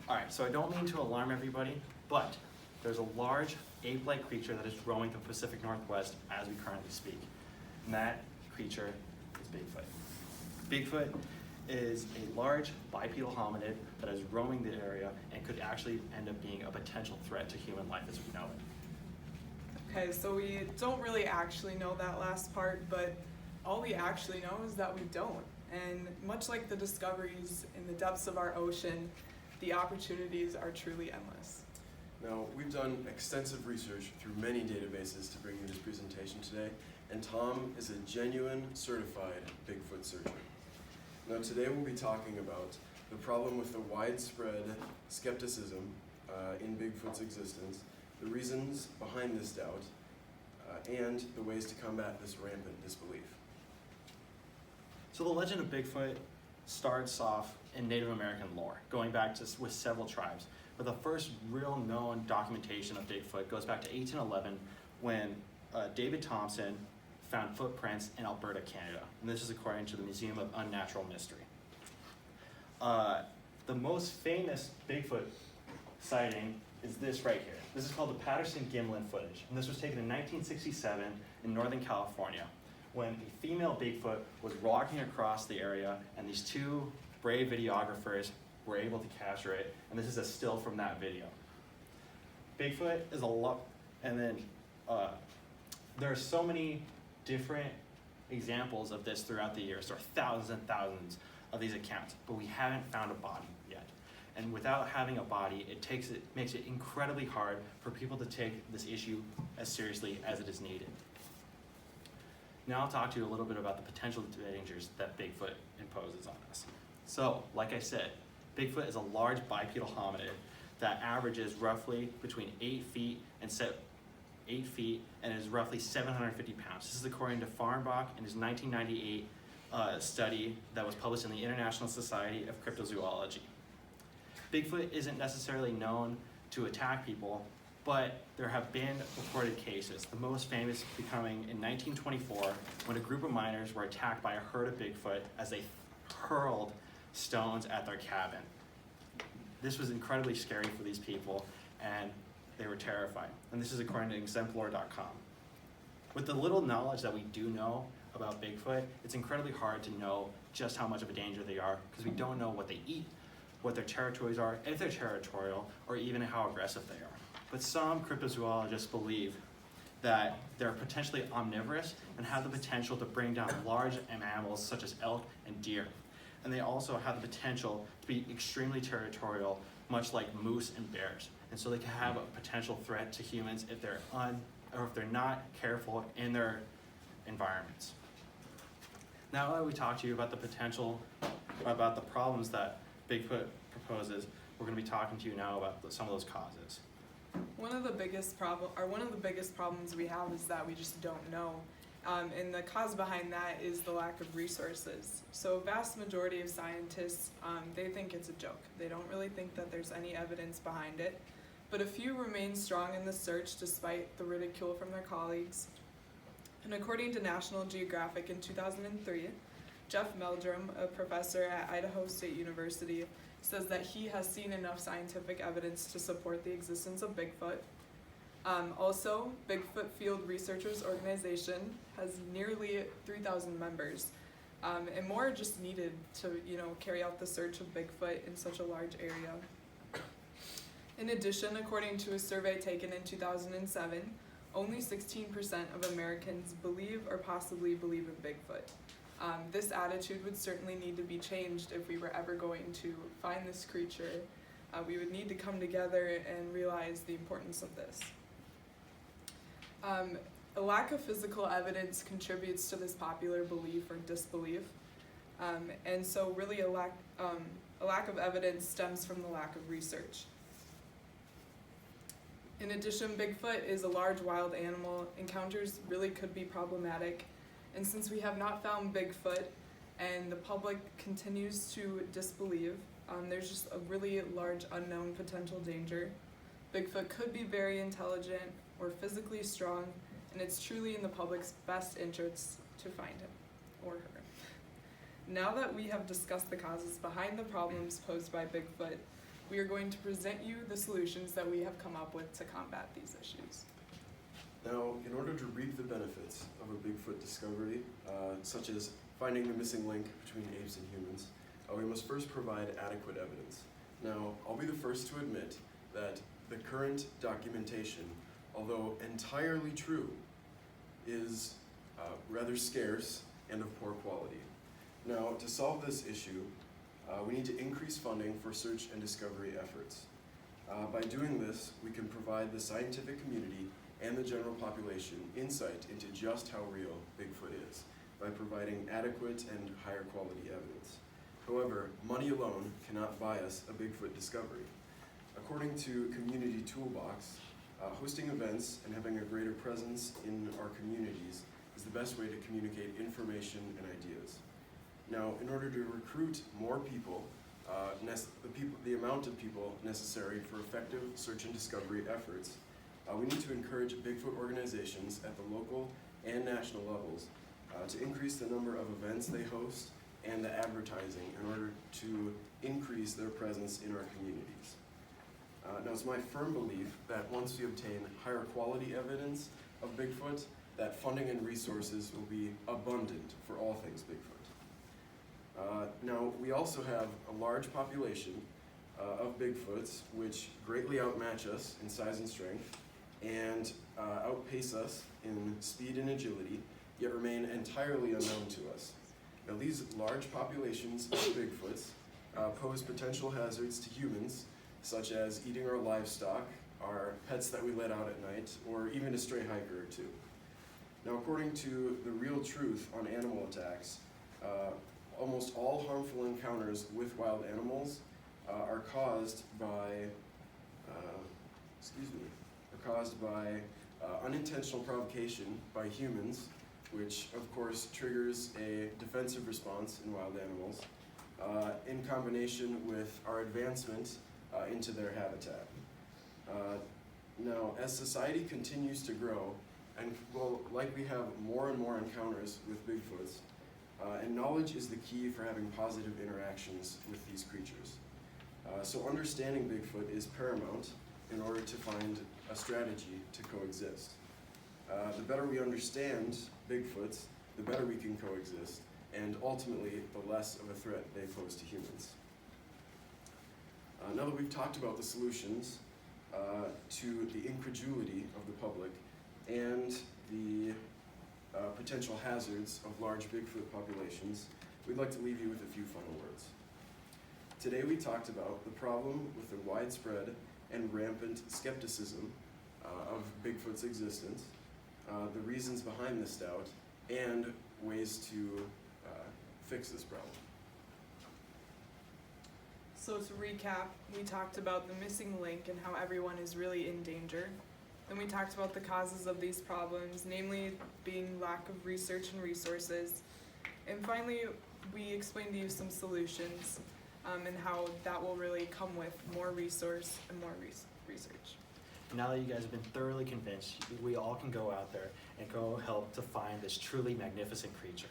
All right, so I don't mean to alarm everybody, but there's a large ape-like creature that is roaming the Pacific Northwest as we currently speak. And that creature is Bigfoot. Bigfoot is a large bipedal hominid that is roaming the area and could actually end up being a potential threat to human life as we know it. Okay, so we don't really actually know that last part, but all we actually know is that we don't. And much like the discoveries in the depths of our ocean, the opportunities are truly endless. Now, we've done extensive research through many databases to bring you this presentation today, and Tom is a genuine, certified Bigfoot searcher. Now, today we'll be talking about the problem with the widespread skepticism in Bigfoot's existence, the reasons behind this doubt, and the ways to combat this rampant disbelief. So the legend of Bigfoot starts off in Native American lore, going back to with several tribes. But the first real known documentation of Bigfoot goes back to 1811 when David Thompson found footprints in Alberta, Canada. And this is according to the Museum of Unnatural Mystery. The most famous Bigfoot sighting is this right here. This is called the Patterson-Gimlin footage. And this was taken in 1967 in Northern California when a female Bigfoot was walking across the area and these two brave videographers were able to capture it. And this is a still from that video. Bigfoot is a lot, and then there are so many different examples of this throughout the years. There are thousands and thousands of these accounts, but we haven't found a body yet. And without having a body, it makes it incredibly hard for people to take this issue as seriously as it is needed. Now I'll talk to you a little bit about the potential dangers that Bigfoot imposes on us. So, like I said, Bigfoot is a large bipedal hominid that averages roughly between 8 feet and 8 feet and is roughly 750 pounds. This is according to Farnbach in his 1998 study that was published in the International Society of Cryptozoology. Bigfoot isn't necessarily known to attack people, but there have been reported cases, the most famous becoming in 1924 when a group of miners were attacked by a herd of Bigfoot as they hurled stones at their cabin. This was incredibly scary for these people, and they were terrified. And this is according to exemplar.com. With the little knowledge that we do know about Bigfoot, it's incredibly hard to know just how much of a danger they are because we don't know what they eat, what their territories are, if they're territorial, or even how aggressive they are. But some cryptozoologists believe that they're potentially omnivorous and have the potential to bring down large mammals such as elk and deer. And they also have the potential to be extremely territorial, much like moose and bears. And so they can have a potential threat to humans if they're if they're not careful in their environments. Now that we talked to you about the potential, about the problems that Bigfoot proposes, we're going to be talking to you now about some of those causes. One of the biggest problems we have is that we just don't know. And the cause behind that is the lack of resources. So a vast majority of scientists, they think it's a joke. They don't really think that there's any evidence behind it. But a few remain strong in the search despite the ridicule from their colleagues. And according to National Geographic in 2003, Jeff Meldrum, a professor at Idaho State University, says that he has seen enough scientific evidence to support the existence of Bigfoot. Also, Bigfoot Field Researchers Organization has nearly 3,000 members, and more are just needed to, carry out the search of Bigfoot in such a large area. In addition, according to a survey taken in 2007, only 16% of Americans believe or possibly believe in Bigfoot. This attitude would certainly need to be changed if we were ever going to find this creature. We would need to come together and realize the importance of this. A lack of physical evidence contributes to this popular belief or disbelief. And so really a lack of evidence stems from the lack of research. In addition, Bigfoot is a large wild animal. Encounters really could be problematic. And since we have not found Bigfoot and the public continues to disbelieve, there's just a really large unknown potential danger. Bigfoot could be very intelligent or physically strong, and it's truly in the public's best interests to find him or her. Now that we have discussed the causes behind the problems posed by Bigfoot, we are going to present you the solutions that we have come up with to combat these issues. Now, in order to reap the benefits of a Bigfoot discovery, such as finding the missing link between apes and humans, we must first provide adequate evidence. Now, I'll be the first to admit that the current documentation, although entirely true, is rather scarce and of poor quality. Now, to solve this issue, we need to increase funding for search and discovery efforts. By doing this, we can provide the scientific community and the general population insight into just how real Bigfoot is by providing adequate and higher quality evidence. However, money alone cannot buy us a Bigfoot discovery. According to Community Toolbox, hosting events and having a greater presence in our communities is the best way to communicate information and ideas. Now, in order to recruit more people, the amount of people necessary for effective search and discovery efforts, we need to encourage Bigfoot organizations at the local and national levels to increase the number of events they host and the advertising in order to increase their presence in our communities. Now, it's my firm belief that once we obtain higher quality evidence of Bigfoot, that funding and resources will be abundant for all things Bigfoot. Now, we also have a large population of Bigfoots which greatly outmatch us in size and strength and outpace us in speed and agility, yet remain entirely unknown to us. Now, these large populations of Bigfoots pose potential hazards to humans, such as eating our livestock, our pets that we let out at night, or even a stray hiker or two. Now, according to The Real Truth on Animal Attacks, almost all harmful encounters with wild animals are caused by unintentional provocation by humans, which of course triggers a defensive response in wild animals, in combination with our advancement into their habitat. Now, as society continues to grow, and will likely have more and more encounters with Bigfoots, and knowledge is the key for having positive interactions with these creatures. So understanding Bigfoot is paramount in order to find a strategy to coexist. The better we understand Bigfoots, the better we can coexist, and ultimately, the less of a threat they pose to humans. Now that we've talked about the solutions to the incredulity of the public and the potential hazards of large Bigfoot populations, we'd like to leave you with a few final words. Today we talked about the problem with the widespread and rampant skepticism of Bigfoot's existence, the reasons behind this doubt, and ways to fix this problem. So to recap, we talked about the missing link and how everyone is really in danger. Then we talked about the causes of these problems, namely being lack of research and resources. And finally, we explained to you some solutions and how that will really come with more resource and more research. Now that you guys have been thoroughly convinced, we all can go out there and go help to find this truly magnificent creature.